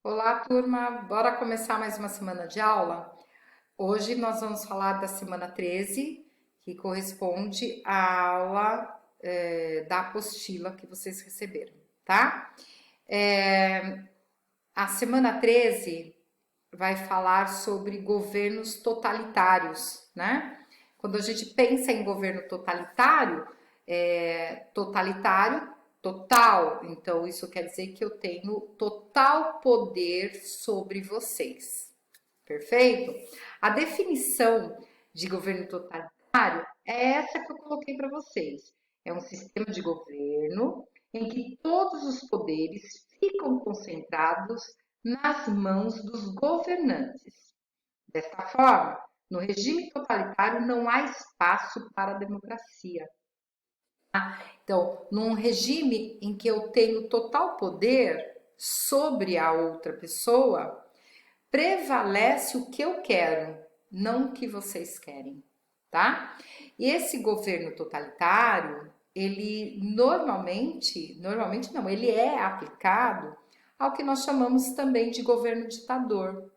Olá, turma! Bora começar mais uma semana de aula? Hoje nós vamos falar da semana 13, que corresponde à aula da apostila que vocês receberam, tá? É, a semana 13 vai falar sobre governos totalitários, né? Quando a gente pensa em governo totalitário, totalitário total, então isso quer dizer que eu tenho total poder sobre vocês. Perfeito? A definição de governo totalitário é essa que eu coloquei para vocês. É um sistema de governo em que todos os poderes ficam concentrados nas mãos dos governantes. Desta forma, no regime totalitário não há espaço para a democracia. Então, num regime em que eu tenho total poder sobre a outra pessoa, prevalece o que eu quero, não o que vocês querem, tá? E esse governo totalitário, ele normalmente não, ele é aplicado ao que nós chamamos também de governo ditador,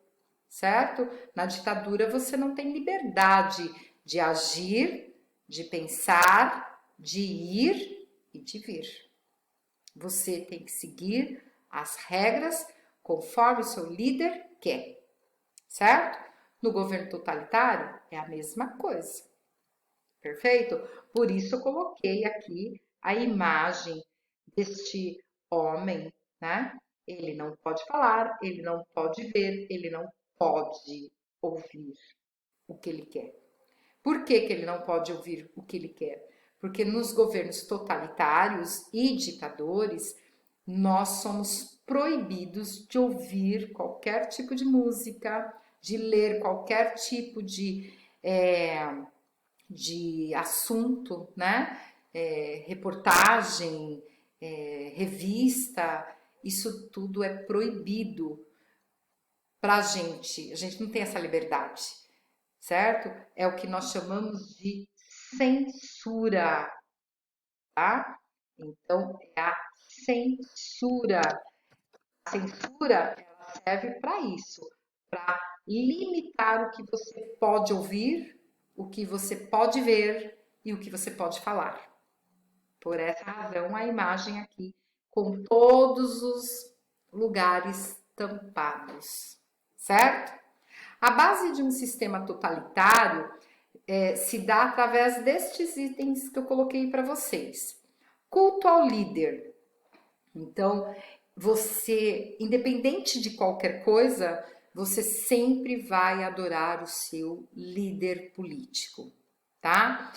certo? Na ditadura você não tem liberdade de agir, de pensar, de ir e de vir. Você tem que seguir as regras conforme o seu líder quer, certo? No governo totalitário é a mesma coisa, perfeito? Por isso eu coloquei aqui a imagem deste homem, né? Ele não pode falar, ele não pode ver, ele não pode ouvir o que ele quer. Por que que ele não pode ouvir o que ele quer? Porque nos governos totalitários e ditadores, nós somos proibidos de ouvir qualquer tipo de música, de ler qualquer tipo de assunto, né? Reportagem, revista, isso tudo é proibido pra gente. A gente não tem essa liberdade, certo? É o que nós chamamos de censura, tá? Então, é a censura. A censura, ela serve para isso, para limitar o que você pode ouvir, o que você pode ver e o que você pode falar. Por essa razão, a imagem aqui com todos os lugares tampados, certo? A base de um sistema totalitário se dá através destes itens que eu coloquei para vocês. Culto ao líder. Então, você, independente de qualquer coisa, você sempre vai adorar o seu líder político, tá?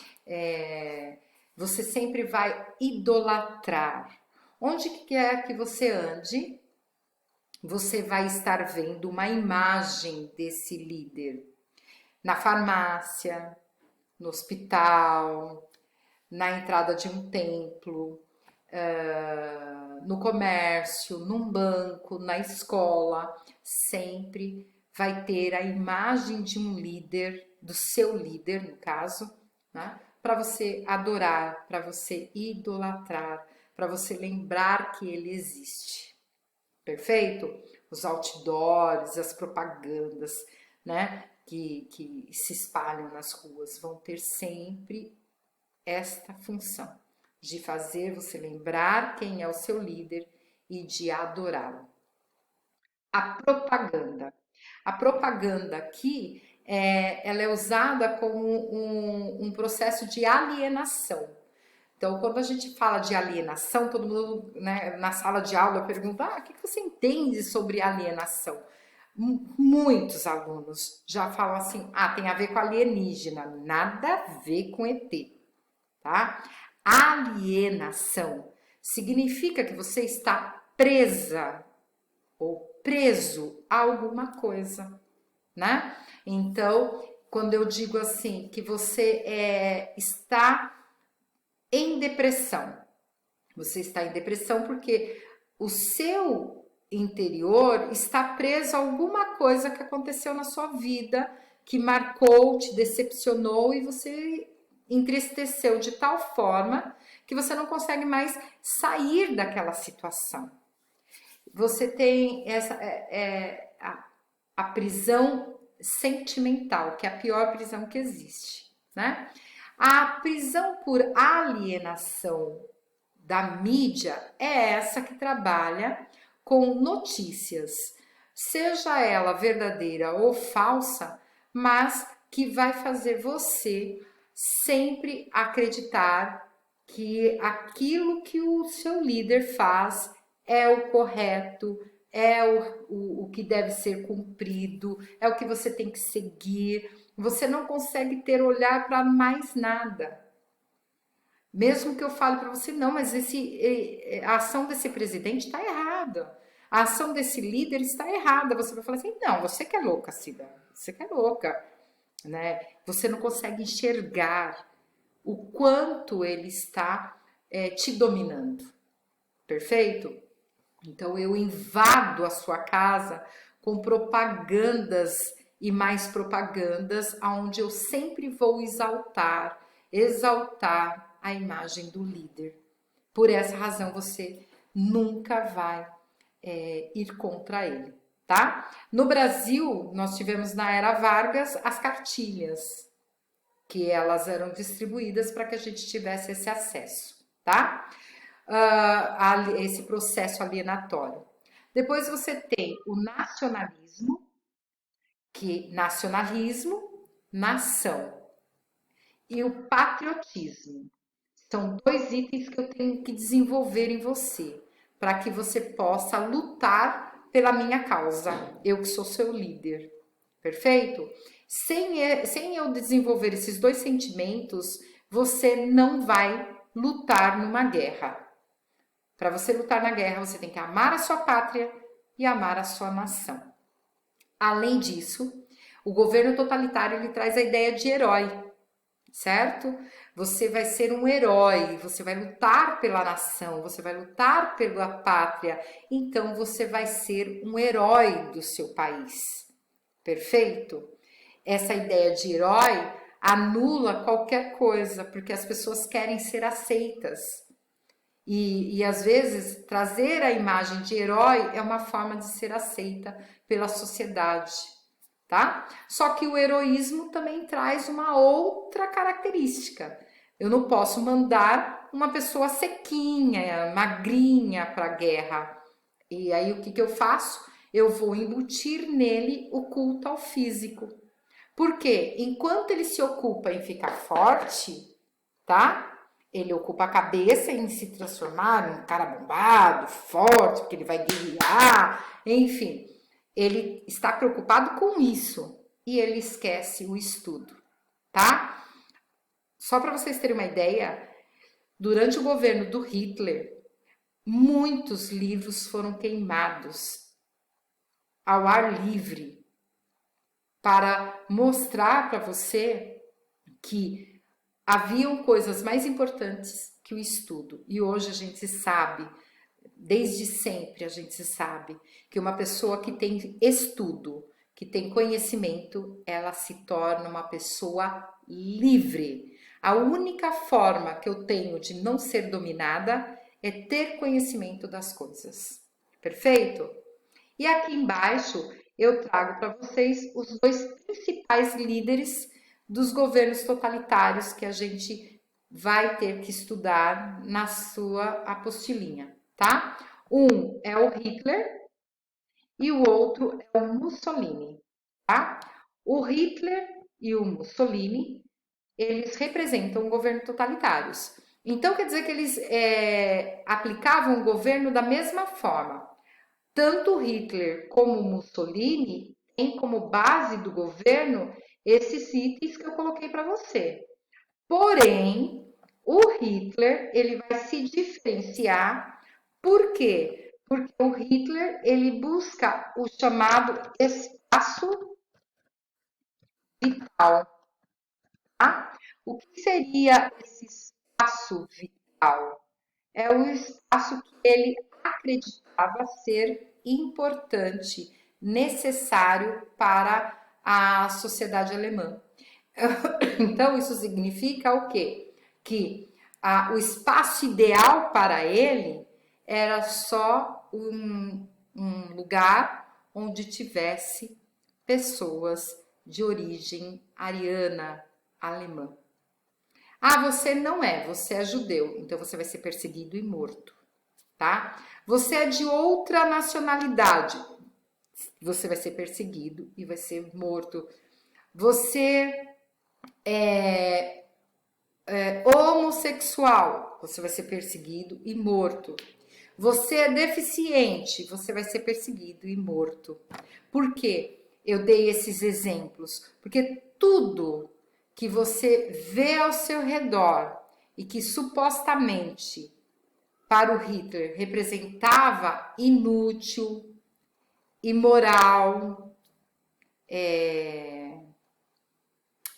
Você sempre vai idolatrar. Onde quer que você ande, você vai estar vendo uma imagem desse líder. Na farmácia, no hospital, na entrada de um templo, no comércio, num banco, na escola, sempre vai ter a imagem de um líder, do seu líder, no caso, né? Para você adorar, para você idolatrar, para você lembrar que ele existe. Perfeito? Os outdoors, as propagandas, né? Que se espalham nas ruas vão ter sempre esta função de fazer você lembrar quem é o seu líder e de adorá-lo. A propaganda. A propaganda aqui ela é usada como um processo de alienação. Então, quando a gente fala de alienação, todo mundo, né, na sala de aula pergunta: o que você entende sobre alienação? Muitos alunos já falam assim: tem a ver com alienígena, nada a ver com ET, tá? Alienação significa que você está presa ou preso a alguma coisa, né? Então, quando eu digo assim que você está em depressão, você está em depressão porque o seu interior está preso a alguma coisa que aconteceu na sua vida, que marcou, te decepcionou e você entristeceu de tal forma que você não consegue mais sair daquela situação. você tem a prisão sentimental, que é a pior prisão que existe, né? A prisão por alienação da mídia é essa que trabalha com notícias, seja ela verdadeira ou falsa, mas que vai fazer você sempre acreditar que aquilo que o seu líder faz é o correto, é o que deve ser cumprido, é o que você tem que seguir. Você não consegue ter olhar para mais nada. Mesmo que eu fale para você, não, mas a ação desse presidente está errada. A ação desse líder está errada. Você vai falar assim, não, você que é louca, Cida. Você que é louca, né? Você não consegue enxergar o quanto ele está te dominando. Perfeito? Então eu invado a sua casa com propagandas e mais propagandas, aonde eu sempre vou exaltar a imagem do líder. Por essa razão você nunca vai ir contra ele, tá? No Brasil, nós tivemos na era Vargas as cartilhas, que elas eram distribuídas para que a gente tivesse esse acesso, tá? A esse processo alienatório. Depois você tem o nacionalismo, que nacionalismo, nação, e o patriotismo. São dois itens que eu tenho que desenvolver em você, para que você possa lutar pela minha causa, eu que sou seu líder. Perfeito? Sem eu desenvolver esses dois sentimentos, você não vai lutar numa guerra. Para você lutar na guerra, você tem que amar a sua pátria e amar a sua nação. Além disso, o governo totalitário ele traz a ideia de herói, certo? Você vai ser um herói, você vai lutar pela nação, você vai lutar pela pátria, então você vai ser um herói do seu país. Perfeito? Essa ideia de herói anula qualquer coisa, porque as pessoas querem ser aceitas. E às vezes trazer a imagem de herói é uma forma de ser aceita pela sociedade, tá? Só que o heroísmo também traz uma outra característica. Eu não posso mandar uma pessoa sequinha, magrinha para a guerra. E aí o que eu faço? Eu vou embutir nele o culto ao físico. Porque enquanto ele se ocupa em ficar forte, tá? Ele ocupa a cabeça em se transformar num cara bombado, forte, porque ele vai guerrear, enfim. Ele está preocupado com isso e ele esquece o estudo, tá? Só para vocês terem uma ideia, durante o governo do Hitler, muitos livros foram queimados ao ar livre para mostrar para você que haviam coisas mais importantes que o estudo. E hoje a gente sabe, desde sempre a gente sabe, que uma pessoa que tem estudo, que tem conhecimento, ela se torna uma pessoa livre. A única forma que eu tenho de não ser dominada é ter conhecimento das coisas. Perfeito? E aqui embaixo eu trago para vocês os dois principais líderes dos governos totalitários que a gente vai ter que estudar na sua apostilinha, tá? Um é o Hitler e o outro é o Mussolini, tá? O Hitler e o Mussolini, eles representam governos totalitários. Então, quer dizer que eles aplicavam o governo da mesma forma. Tanto Hitler como Mussolini têm como base do governo esses itens que eu coloquei para você. Porém, o Hitler ele vai se diferenciar. Por quê? Porque o Hitler ele busca o chamado espaço vital. Tá? O que seria esse espaço vital? É o espaço que ele acreditava ser importante, necessário para a sociedade alemã. Então, isso significa o quê? Que o espaço ideal para ele era só um lugar onde tivesse pessoas de origem ariana, alemã. Ah, você é judeu, então você vai ser perseguido e morto, tá? Você é de outra nacionalidade, você vai ser perseguido e vai ser morto. Você é homossexual, você vai ser perseguido e morto. Você é deficiente, você vai ser perseguido e morto. Por quê? Eu dei esses exemplos, porque tudo que você vê ao seu redor e que supostamente para o Hitler representava inútil, imoral,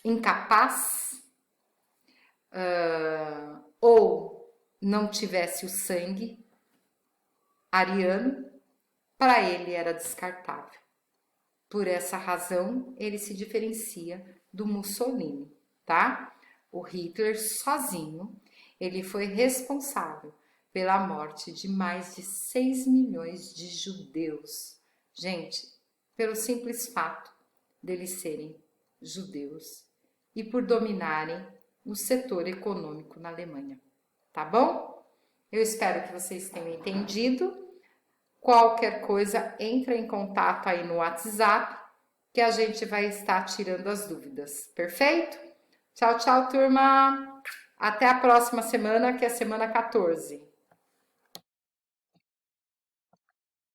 incapaz, ou não tivesse o sangue ariano, para ele era descartável. Por essa razão, ele se diferencia do Mussolini, tá? O Hitler sozinho, ele foi responsável pela morte de mais de 6 milhões de judeus. Gente, pelo simples fato deles serem judeus e por dominarem o setor econômico na Alemanha, tá bom? Eu espero que vocês tenham entendido. Qualquer coisa, entra em contato aí no WhatsApp que a gente vai estar tirando as dúvidas. Perfeito? Tchau, tchau, turma. Até a próxima semana, que é a semana 14.